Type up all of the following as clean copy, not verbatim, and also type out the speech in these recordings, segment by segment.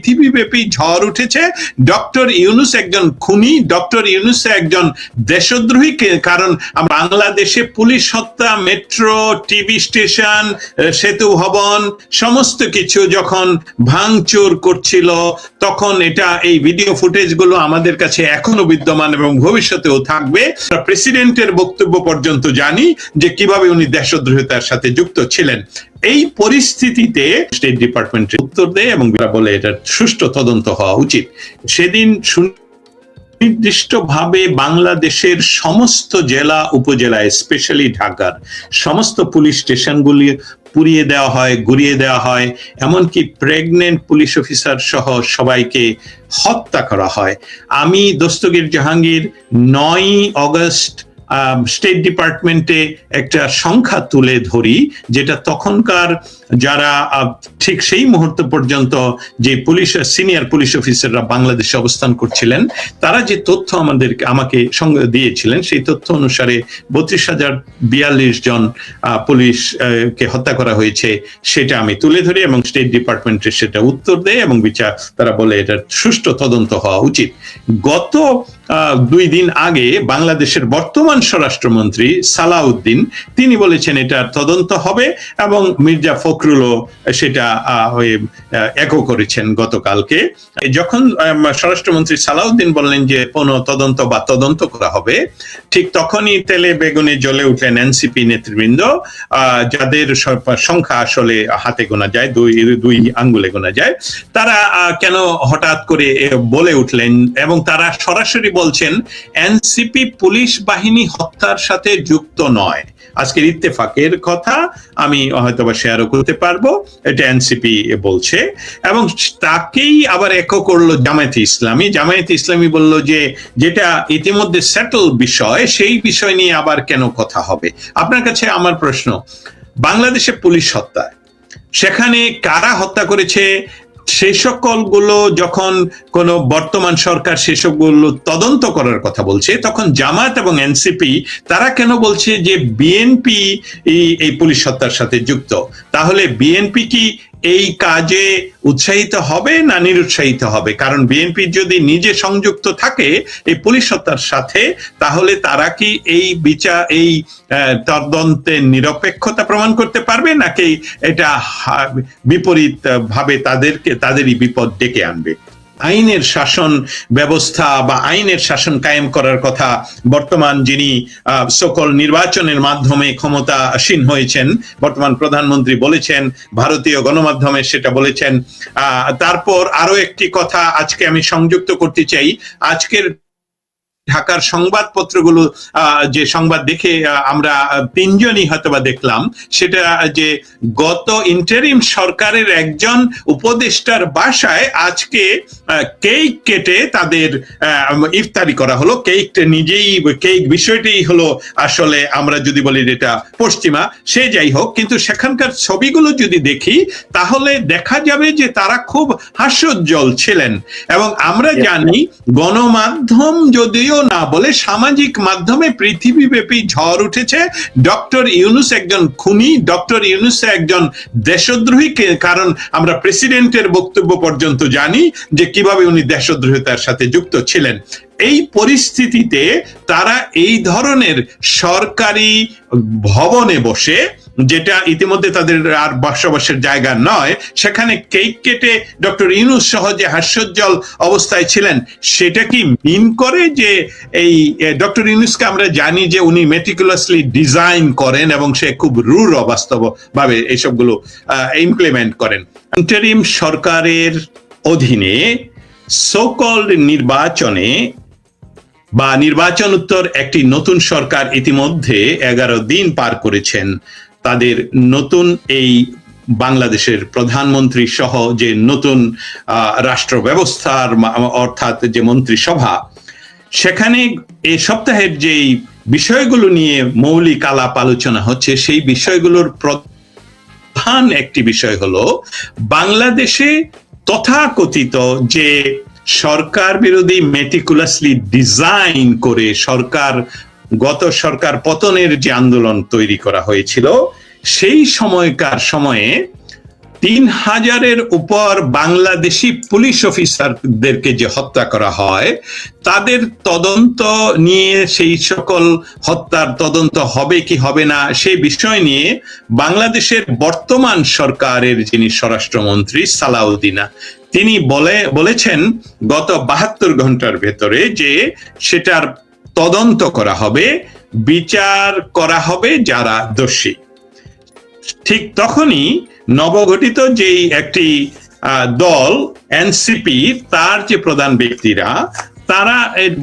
পৃথিবীব্যাপী ঝড় উঠেছে। ডক্টর ইউনূস একজন খুনি, ডক্টর ইউনূস একজন দেশদ্রোহী। কারণ বাংলাদেশে পুলিশ হত্যা, মেট্রো, টিভি স্টেশন, সেতু ভবন সমস্ত কিছু যখন ভাঙচুর করছিল, তখন এই ভিডিও ফুটেজ গুলো আমাদের কাছে এখনো বিদ্যমান এবং ভবিষ্যতেও থাকবে। প্রেসিডেন্টের বক্তব্য পর্যন্ত জানি যে কিভাবে উনি দেশদ্রোহিতার সাথে যুক্ত ছিলেন। এই পরিস্থিতিতে স্টেট ডিপার্টমেন্টের উত্তর দেয় এবং বলে এটা সুষ্ঠু তদন্ত হওয়া উচিত। সেদিন নির্দিষ্টভাবে বাংলাদেশের সমস্ত জেলা উপজেলায়, স্পেশালি ঢাকার সমস্ত পুলিশ স্টেশনগুলি পুড়িয়ে দেওয়া হয়, গুড়িয়ে দেওয়া হয়, এমনকি প্রেগনেন্ট পুলিশ অফিসার সহ সবাইকে হত্যা করা হয়। আমি দস্তগীর জাহাঙ্গীর 9 অগস্ট স্টেট ডিপার্টমেন্টে একটা সংখ্যা তুলে ধরি, যেটা তখনকার যারা ঠিক সেই মুহূর্ত পর্যন্ত যে সিনিয়র পুলিশ অফিসাররা বাংলাদেশে অবস্থান করছিলেন, তারা যে তথ্য আমাকে সঙ্গে দিয়েছিলেন, সেই তথ্য অনুসারে 32,042 জন পুলিশ কে হত্যা করা হয়েছে, সেটা আমি তুলে ধরি এবং স্টেট ডিপার্টমেন্টে সেটা উত্তর দেয় এবং তারা বলে এটা সুষ্ঠু তদন্ত হওয়া উচিত। গত 2 দিন আগে বাংলাদেশের বর্তমান স্বরাষ্ট্রমন্ত্রী সালাউদ্দিন তিনি বলেছেন এটা তদন্ত হবে, এবং মির্জা ফখরুলও সেটা একো করেছেন গতকালকে। যখন স্বরাষ্ট্রমন্ত্রী সালাউদ্দিন বললেন যে তদন্ত করা হবে, ঠিক তখনই তেলে বেগুনে জ্বলে উঠলেন এনসিপি নেতৃবৃন্দ, যাদের সংখ্যা আসলে হাতে গোনা যায়, দুই আঙ্গুলে গোনা যায়। তারা কেন হঠাৎ করে বলে উঠলেন এবং তারা সরাসরি বলছেন এনসিপি পুলিশ বাহিনী হত্যার সাথে যুক্ত নয়। আজকের ইত্তেফাকের কথা আমি হয়তোবা শেয়ারও করতে পারবো, এটা এনসিপি বলছে। এবং তাকেই আবার একো করলো জামায়াতে ইসলামী। জামায়াতে ইসলামী বলল যে যেটা ইতিমধ্যে সেটল বিষয়, সেই বিষয় নিয়ে আবার কেন কথা হবে। আপনার কাছে আমার প্রশ্ন, বাংলাদেশে পুলিশ হত্যা, সেখানে কারা হত্যা করেছে সেই সকলগুলো যখন কোন বর্তমান সরকার সেসবগুলো তদন্ত করার কথা বলছে, তখন জামায়াত এবং এনসিপি তারা কেন বলছে যে বিএনপি এই পুলিশ হত্যার সাথে যুক্ত? তাহলে বিএনপি কি এই কাজে উৎসাহিত হবে না নিরুৎসাহিত হবে? কারণ বিএনপি যদি নিজে সংযুক্ত থাকে এই পুলিশ হত্যার সাথে, তাহলে তারা কি এই তদন্তের নিরপেক্ষতা প্রমাণ করতে পারবে, নাকি এটা বিপরীত ভাবে তাদেরই বিপদ ডেকে আনবে? আইনের শাসন ব্যবস্থা বা আইনের শাসন কায়েম করার কথা বর্তমান যিনি সকল নির্বাচনের মাধ্যমে ক্ষমতাসীন হয়েছেন, বর্তমান প্রধানমন্ত্রী বলেছেন, ভারতীয় গণমাধ্যমে সেটা বলেছেন। তারপর আরো একটি কথা আজকে আমি সংযুক্ত করতে চাই। আজকের ঢাকার সংবাদপত্রগুলো যে সংবাদ দেখে আমরা 3 জনই হয়তোবা দেখলাম, সেটা যে গত ইন্টারিম সরকারের একজন উপদেষ্টার বাসায় আজকে কেক কেটে তাদের ইফতারি করা হলো। কেক বিষয়টাই হলো আসলে আমরা যদি বলি এটা পশ্চিমা, সে যাই হোক, কিন্তু সেখানকার ছবিগুলো যদি দেখি তাহলে দেখা যাবে যে তারা খুব হাস্যোজ্জ্বল ছিলেন। এবং আমরা জানি গণমাধ্যম যদিও না বলে সামাজিক মাধ্যমে পৃথিবীব্যাপী ঝড় উঠেছে। ডক্টর ইউনূস একজন খুনি, ডক্টর ইউনূস একজন দেশদ্রোহী। কারণ আমরা প্রেসিডেন্টের বক্তব্য পর্যন্ত জানি যে কিভাবে উনি দেশদ্রোহিতার সাথে যুক্ত ছিলেন। এই পরিস্থিতিতে তারা এই ধরনের সরকারি ভবনে বসে, যেটা ইতিমধ্যে তাদের আর বসবাসের জায়গা নয়, সেখানে কেক কেটে ডক্টর ইউনূস সহ যে হাস্যোজ্জ্বল অবস্থায় ছিলেন, সেটা কি মিন করে যে এই ডক্টর ইউনূসকে আমরা জানি যে উনি মেটিকুলাসলি ডিজাইন করেন এবং সে খুব রূঢ় বাস্তবভাবে এইসবগুলো ইমপ্লিমেন্ট করেন। ইন্টারিম সরকারের অধীনে সো-কল্ড নির্বাচনে বা নির্বাচন উত্তর একটি নতুন সরকার ইতিমধ্যে 11 দিন পার করেছেন। তাদের নতুন এই বাংলাদেশের প্রধানমন্ত্রী সহ যে নতুন রাষ্ট্র ব্যবস্থার অর্থাৎ যে মন্ত্রিসভা, সেখানে এই সপ্তাহের যেই বিষয়গুলো নিয়ে মৌলিক আলাপ আলোচনা হচ্ছে, সেই বিষয়গুলোর প্রধান একটি বিষয় হলো বাংলাদেশে তথাকথিত যে সরকার বিরোধী মেটিকুলাসলি ডিজাইন করে গত সরকার পতনের যে আন্দোলন তৈরি করা হয়েছিল, সেই সময়ে 3,000-এর উপর বাংলাদেশি পুলিশ অফিসারদেরকে যে হত্যা করা হয়, তাদের তদন্ত নিয়ে, সেই সকল হত্যার তদন্ত হবে কি হবে না সেই বিষয় নিয়ে বাংলাদেশের বর্তমান সরকারের যিনি স্বরাষ্ট্রমন্ত্রী সালাউদ্দিনা, তিনি বলেছেন গত 72 ঘন্টার ভেতরে যে সেটার তদন্ত করা হবে, বিচার করা হবে যারা দোষী। ঠিক তখনই নবগঠিত যেই একটি দল এনসিপি, তার যে প্রধান ব্যক্তিরা, তারা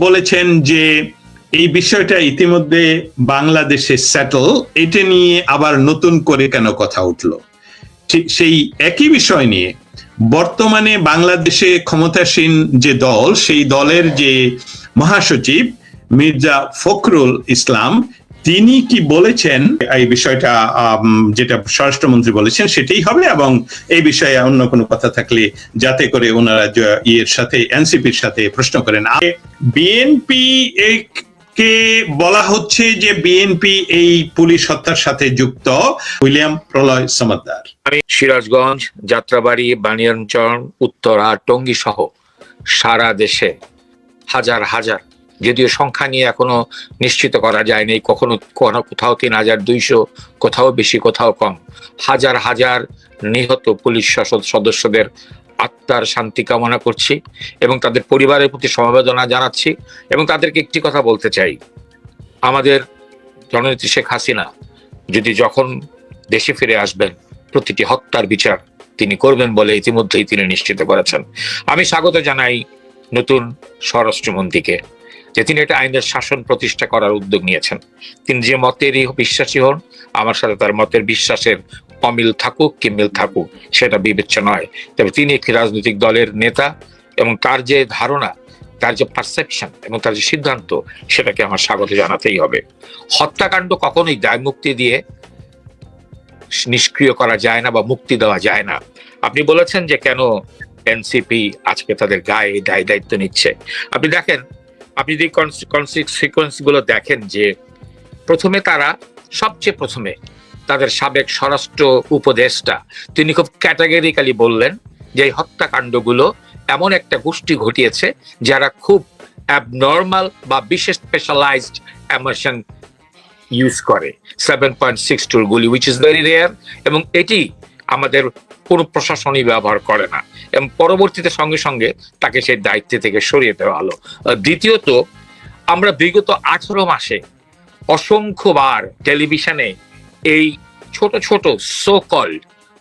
বলেছেন যে এই বিষয়টা ইতিমধ্যে বাংলাদেশে সেটল, এটা নিয়ে আবার নতুন করে কেন কথা উঠলো। ঠিক সেই একই বিষয় নিয়ে বর্তমানে বাংলাদেশে ক্ষমতাসীন যে দল, সেই দলের যে মহাসচিব মির্জা ফখরুল ইসলাম, তিনি কি বলেছেন এই বিষয়টা, যেটা স্বরাষ্ট্রমন্ত্রী বলেছেন সেটাই হবে, এবং এই বিষয়ে অন্য কোনো কথা থাকলে যাতে করে ওনারা ইয়ের সাথে, এনসিপির সাথে প্রশ্ন করেন। বিএনপি কে বলা হচ্ছে যে বিএনপি এই পুলিশ হত্যার সাথে যুক্ত। উইলিয়াম প্রলয় সমাদদার। সিরাজগঞ্জ, যাত্রাবাড়ি, বানিয়াচং, উত্তরা, টঙ্গী সহ সারা দেশে হাজার হাজার, যদিও সংখ্যা নিয়ে এখনো নিশ্চিত করা যায়নি, কখনো কোথাও 3,200, কোথাও বেশি কোথাও কম, হাজার হাজার নিহত পুলিশ সদস্যদের আত্মার শান্তি কামনা করছি এবং তাদের পরিবারের প্রতি সমবেদনা জানাচ্ছি। এবং তাদেরকে একটি কথা বলতে চাই, আমাদের জননেত্রী শেখ হাসিনা যখন দেশে ফিরে আসবেন, প্রতিটি হত্যার বিচার তিনি করবেন বলে ইতিমধ্যেই তিনি নিশ্চিত করেছেন। আমি স্বাগত জানাই নতুন স্বরাষ্ট্রমন্ত্রীকে যে তিনি একটা আইনের শাসন প্রতিষ্ঠা করার উদ্যোগ নিয়েছেন। তিনি যে মতেরই বিশ্বাসী হন, আমার সাথে তার মতের বিশ্বাসের অমিল থাকুক কি মিল থাকুক সেটা বিবেচ্য নয়, তবে তিনি একটি রাজনৈতিক দলের নেতা এবং তার যে ধারণা, তার যে পারসেপশন এবং তার যে সিদ্ধান্ত, সেটাকে আমার স্বাগত জানাতেই হবে। হত্যাকাণ্ড কখনোই দায় মুক্তি দিয়ে নিষ্ক্রিয় করা যায় না বা মুক্তি দেওয়া যায় না। আপনি বলেছেন যে কেন এনসিপি আজকে তাদের গায়ে দায় দায়িত্ব নিচ্ছে। আপনি দেখেন, আপনি যদি সিকোয়েন্স গুলো দেখেন, যে সবচেয়ে প্রথমে তাদের সাবেক স্বরাষ্ট্র উপদেষ্টা তিনি খুব ক্যাটাগরিক্যালি বললেন যে এই হত্যাকাণ্ডগুলো এমন একটা গোষ্ঠী ঘটিয়েছে যারা খুব অ্যাবনর্মাল বা বিশেষ স্পেশালাইজড অ্যামিউনিশন ইউজ করে, 7.62 গুলি, উইচ ইজ ভেরি রেয়ার, এবং এটি আমাদের কোনো প্রশাসনই ব্যবহার করে না, এবং পরবর্তীতে সঙ্গে সঙ্গে তাকে সেই দায়িত্ব থেকে সরিয়ে দেওয়া হলো। দ্বিতীয়ত, আমরা বিগত 18 মাসে অসংখ্যবার টেলিভিশনে এই ছোট ছোট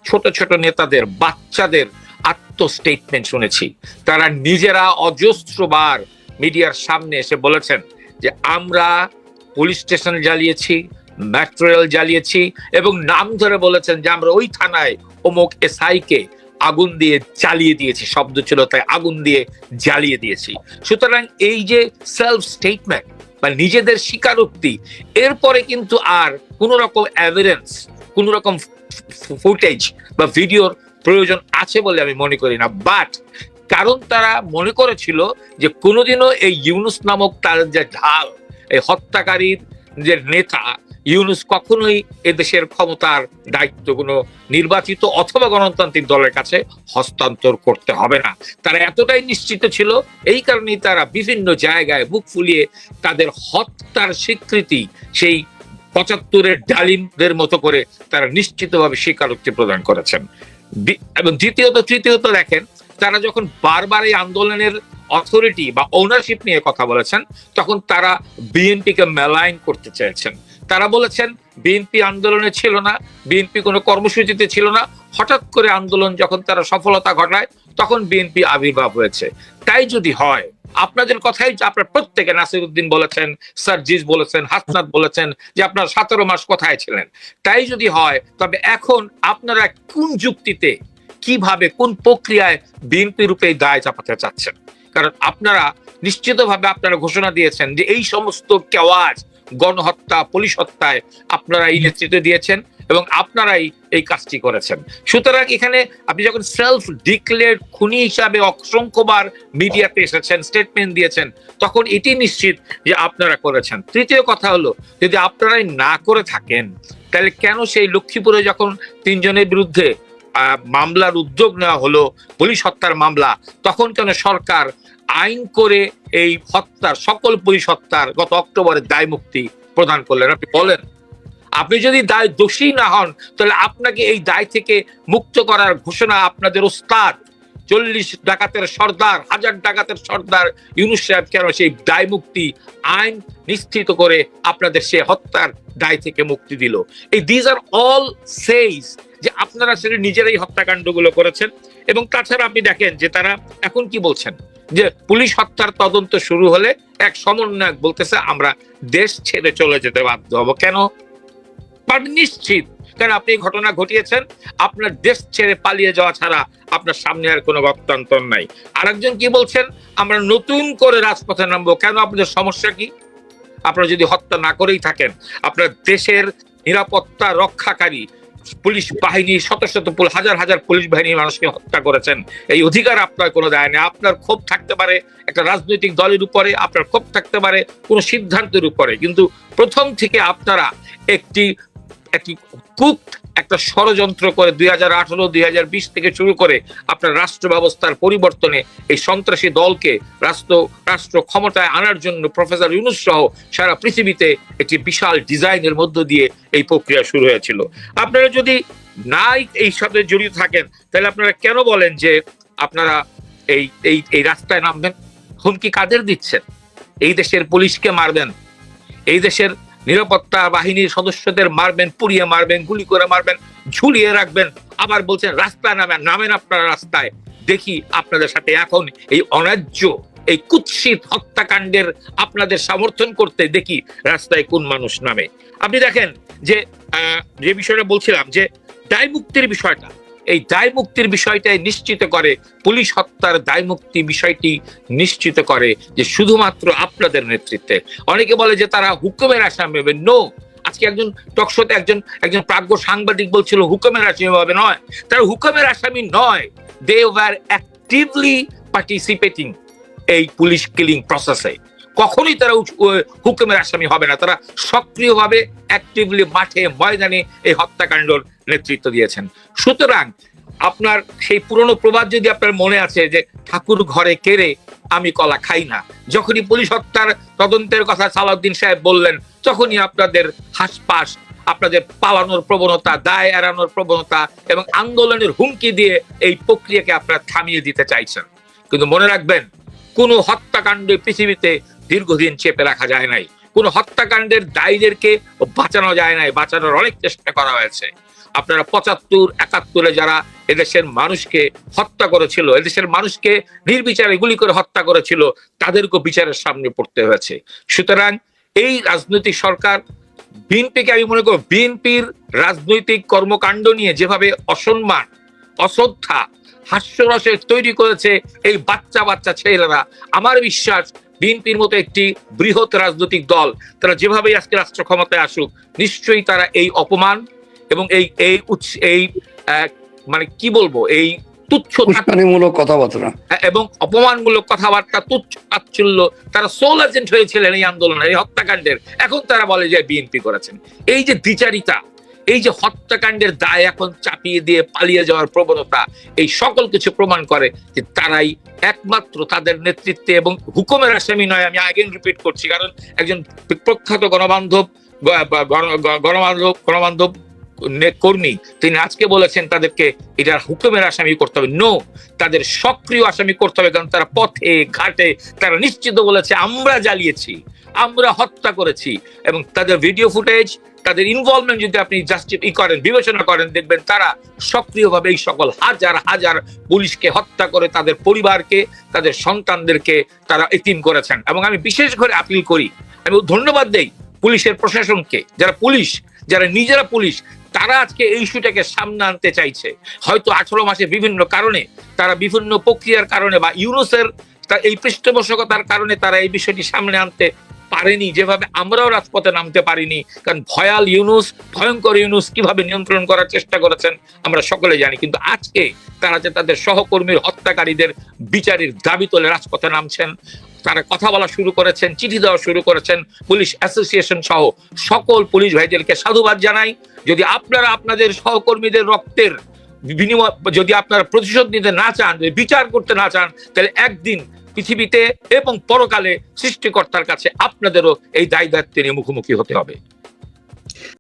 ছোট ছোট নেতাদের, বাচ্চাদের আত্মস্টেটমেন্ট শুনেছি। তারা নিজেরা অজস্রবার মিডিয়ার সামনে এসে বলেছেন যে আমরা পুলিশ স্টেশন জ্বালিয়েছি, মেট্রো রেল জ্বালিয়েছি, এবং নাম ধরে বলেছেন যে আমরা ওই থানায় অমুক এসআই কে আগুন দিয়ে জ্বালিয়ে দিয়েছি, শব্দ ছিল তাই আগুন দিয়ে জ্বালিয়ে দিয়েছি। সুতরাং এই যে সেলফ স্টেটমেন্ট বা নিজেদের স্বীকারোক্তি, এরপরে কিন্তু আর কোন রকম এভিডেন্স, কোন রকম ফুটেজ বা ভিডিওর প্রয়োজন আছে বলে আমি মনে করি না। বাট কারণ তারা মনে করেছিল যে কোনোদিনও এই ইউনুস নামক তার যে ঢাল, এই হত্যাকারীর যে নেতা ইউনুস, কখনোই এদেশের ক্ষমতার দায়িত্ব কোনো নির্বাচিত অথবা গণতান্ত্রিক দলের কাছে হস্তান্তর করতে হবে না। তারা এতটাই নিশ্চিত ছিল, এই কারণেই তারা বিভিন্ন জায়গায় বুক ফুলিয়ে তাদের হত্যার স্বীকৃতি সেই 75-এর ডালিমদের মতো করে তারা নিশ্চিতভাবে স্বীকারোক্তি প্রদান করেছেন। এবং তৃতীয়ত দেখেন, তারা যখন বারবার এই আন্দোলনের অথরিটি বা ওনারশিপ নিয়ে কথা বলেছেন, তখন তারা বিএনপিকে মেলাইন করতে চেয়েছেন। তারা বলেছেন বিএনপি আন্দোলনে ছিল না, বিএনপি কোনো কর্মসূচিতে ছিল না, হঠাৎ করে আন্দোলন যখন তারা সফলতা ঘটায় তখন বিএনপি আবির্ভাব হয়েছে। তাই যদি হয়, আপনাদের কথাই আপনার প্রত্যেকে, নাসিরউদ্দিন বলেছেন, সার্জিস বলেছেন, হাসনাত বলেছেন যে আপনারা 17 মাস কোথায় ছিলেন। তাই যদি হয়, তবে এখন আপনারা কোন যুক্তিতে, কিভাবে, কোন প্রক্রিয়ায় বিএনপি রূপে দায় চাপাতে চাচ্ছেন? কারণ আপনারা নিশ্চিতভাবে আপনারা ঘোষণা দিয়েছেন যে এই সমস্ত কেওয়াজ, গণহত্যা, পুলিশ হত্যায় আপনারাই নেতৃত্ব দিয়েছেন এবং আপনারাই এই কাজটি করেছেন। সুতরাং এখানে আপনি যখন সেলফ ডিক্লেয়ার্ড খুনি হিসাবে অসংখ্যবার মিডিয়াতে এসেছেন, স্টেটমেন্ট দিয়েছেন, তখন এটি নিশ্চিত যে আপনারা করেছেন। তৃতীয় কথা হলো, যদি আপনারাই না করে থাকেন, তাহলে কেন সেই লক্ষ্মীপুরে যখন 3 জনের বিরুদ্ধে মামলার উদ্যোগ নেওয়া হলো, পুলিশ হত্যার মামলা, তখন কেন সরকার আইন করে এই হত্যার, সকল পুলিশ হত্যার গত অক্টোবরে দায় মুক্তি প্রদান করলেন? আপনি বলেন, আপনি যদি দায় দোষী না হন তাহলে আপনাকে এই দায় থেকে মুক্ত করার ঘোষণা আপনাদের ওস্তাদ 40 ডাকাতের সর্দার, 1000 ডাকাতের সর্দার ইউনূস সাহেব কেন সেই দায় মুক্তি আইন নিশ্চিত করে আপনাদের সে হত্যার দায় থেকে মুক্তি দিল? এই দিজ আর অল সেইজ যে আপনারা সেটা নিজেরাই হত্যাকাণ্ডগুলো করেছেন। এবং তাছাড়া আপনি দেখেন যে তারা এখন কি বলছেন, যে পুলিশ হত্যার তদন্ত শুরু হলে এক সমন্বয়ক বলতেছে আমরা দেশ ছেড়ে চলে যেতে বাধ্য হব। কেন? নিশ্চিত, কারণ আপনি ঘটনা ঘটিয়েছেন, আপনার দেশ ছেড়ে পালিয়ে যাওয়া ছাড়া আপনার সামনে আর কোনো গত্যন্তর নাই। আরেকজন কি বলছেন, আমরা নতুন করে রাজপথে নামবো। কেন? আপনাদের সমস্যা কি? আপনারা যদি হত্যা না করেই থাকেন, আপনার দেশের নিরাপত্তা রক্ষাকারী পুলিশ বাহিনী, শত শত হাজার হাজার পুলিশ বাহিনীর মানুষকে হত্যা করেছেন, এই অধিকার আপনার কোনো দায় নেই। আপনার ক্ষোভ থাকতে পারে একটা রাজনৈতিক দলের উপরে, আপনার ক্ষোভ থাকতে পারে কোনো সিদ্ধান্তের উপরে, কিন্তু প্রথম থেকে আপনারা একটি কুকড একটা ষড়যন্ত্র করে 2018, 2020 থেকে শুরু করে আপনার রাষ্ট্র ব্যবস্থার পরিবর্তনে এই সন্ত্রাসী দলকে রাষ্ট্র ক্ষমতায় আনার জন্য প্রফেসর ইউনূস সহ সারা পৃথিবীতে একটি বিশাল ডিজাইনের মধ্য দিয়ে এই প্রক্রিয়া শুরু হয়েছিল। আপনারা যদি নাই এই সাথে জড়িত থাকেন, তাহলে আপনারা কেন বলেন যে আপনারা এই রাস্তায় নামবেন? হুমকি কাদের দিচ্ছেন? এই দেশের পুলিশকে মারবেন, এই দেশের নিরাপত্তা বাহিনীর সদস্যদের মারবেন, পুড়িয়ে মারবেন, গুলি করে মারবেন, ঝুলিয়ে রাখবেন, আবার বলছেন রাস্তায় নামেন আপনারা রাস্তায়। দেখি আপনাদের সাথে এখন এই অন্যায্য, এই কুৎসিত হত্যাকাণ্ডের আপনাদের সমর্থন করতে দেখি রাস্তায় কোন মানুষ নামে। আপনি দেখেন যে বিষয়টা বলছিলাম, যে দায় মুক্তির বিষয়টা, এই দায় মুক্তির বিষয়টাই নিশ্চিত করে, পুলিশ হত্যার দায় মুক্তি বিষয়টি নিশ্চিত করে যে শুধুমাত্র আপনাদের নেতৃত্বে। অনেকে বলে যে তারা হুকুমের আসামি হবে। নো, আজকে একজন টকশোতে একজন প্রাজ্ঞ সাংবাদিক বলছিল হুকুমের আসামি হবে। নয়, তারা হুকুমের আসামি নয়, দে ওয়ার অ্যাক্টিভলি পার্টিসিপেটিং এই পুলিশ কিলিং প্রসেসে। কখনোই তারা হুকুমের আসামি হবে না, তারা সক্রিয়ভাবে অ্যাক্টিভলি মাঠে ময়দানে এই হত্যাকাণ্ডের নেতৃত্ব দিয়েছেন। সুতরাং আপনার সেই পুরনো প্রবাদ যদি আপনার মনে আছে যে ঠাকুর ঘরে কেড়ে আমি কলা খাই না, যখনই পুলিশ হত্যার তদন্তের কথা সালাউদ্দিন সাহেব বললেন, তখনই আপনাদের হাসপাস, আপনাদের পালানোর প্রবণতা, দায় এড়ানোর প্রবণতা এবং আন্দোলনের হুমকি দিয়ে এই প্রক্রিয়াকে আপনারা থামিয়ে দিতে চাইছেন। কিন্তু মনে রাখবেন, কোন হত্যাকাণ্ড পৃথিবীতে দীর্ঘদিন চেপে রাখা যায় নাই, কোন হত্যাকাণ্ডের দায়ীদেরকে বাঁচানো যায় নাই, বাঁচানোর অনেক চেষ্টা করা হয়েছে। আপনারা 75, 71 যারা এদেশের মানুষকে হত্যা করেছিল, এদেশের মানুষকে নির্বিচারে গুলি করে হত্যা করেছিল, তাদেরকে বিচারের সামনে পড়তে হয়েছে। সুতরাং এই রাজনৈতিক সরকার, বিএনপিকে আমি মনে করি, বিএনপির রাজনৈতিক কর্মকাণ্ড নিয়ে যেভাবে অসম্মান, অশ্রদ্ধা, হাস্যরসের তৈরি করেছে এই বাচ্চা ছেলেরা, আমার বিশ্বাস বিএনপির মতো একটি বৃহৎ রাজনৈতিক দল, তারা যেভাবে আজকে রাষ্ট্র ক্ষমতায় আসুক, নিশ্চয়ই তারা এই অপমান এবং এই মানে কি বলবো, এই তুচ্ছ কথাবার্তা এবং অপমানমূলক কথাবার্তা, তুচ্ছ তাচ্ছিল্য, তারা সোল এজেন্ট হয়েছিলেন এই আন্দোলনের, এই হত্যাকাণ্ডের। এখন তারা বলে যে বিএনপি করেছেন। এই যে দ্বিচারিতা, এই যে হত্যাকাণ্ডের দায় এখন চাপিয়ে দিয়ে পালিয়ে যাওয়ার প্রবণতা, এই সকল কিছু প্রমাণ করে যে তারাই একমাত্র তাদের নেতৃত্বে, এবং হুকুমের আসামি নয়, আমি আগেন রিপিট করছি, কারণ একজন প্রখ্যাত গণমাধ্যম কর্মী তিনি আজকে বলেছেন তাদেরকে এটা হুকুমের আসামি করতে হবে। নো, তাদের সক্রিয় আসামি করতে হবে, কারণ তারা পথে ঘাটে তারা নিশ্চিত বলেছে আমরা জ্বালিয়েছি, আমরা হত্যা করেছি, এবং তাদের ভিডিও ফুটেজ, তাদের ইনভলভমেন্ট যদি আপনি বিবেচনা করেন, দেখবেন তারা সক্রিয়ভাবে এই সকল হাজার হাজার পুলিশকে হত্যা করে তাদের পরিবারকে, তাদের সন্তানদেরকে তারা এতিম করেছেন। এবং আমি বিশেষ করে আপিল করি, আমি ধন্যবাদ দেই পুলিশের প্রশাসনকে, যারা নিজেরা পুলিশ, তারা আজকে এই ইস্যুটাকে সামনে আনতে চাইছে। হয়তো 18 মাসে বিভিন্ন কারণে, তারা বিভিন্ন প্রক্রিয়ার কারণে বা ইউনূসের এই পৃষ্ঠপোষকতার কারণে তারা এই বিষয়টি সামনে আনতে পারেনি, যেভাবে আমরাও রাজপথে নামতে পারিনি। কারণ ভয়ঙ্কর ইউনূস কিভাবে নিয়ন্ত্রণ করার চেষ্টা করেছেন আমরা সকলে জানি। কিন্তু আজকে তারা যে তাদের সহকর্মীর হত্যাকারীদের বিচারের দাবি তোলে রাজপথে নামছেন, তারা কথা বলা শুরু করেছেন, চিঠি দেওয়া শুরু করেছেন, পুলিশ অ্যাসোসিয়েশন সহ সকল পুলিশ ভাইদেরকে সাধুবাদ জানাই। যদি আপনারা আপনাদের সহকর্মীদের রক্তের বিনিময়, যদি আপনারা প্রতিশোধ নিতে না চান, বিচার করতে না চান, তাহলে একদিন পৃথিবীতে এবং পরকালে সৃষ্টিকর্তার কাছে আপনাদেরও এই দায় দায়িত্ব নিয়ে মুখোমুখি হতে হবে।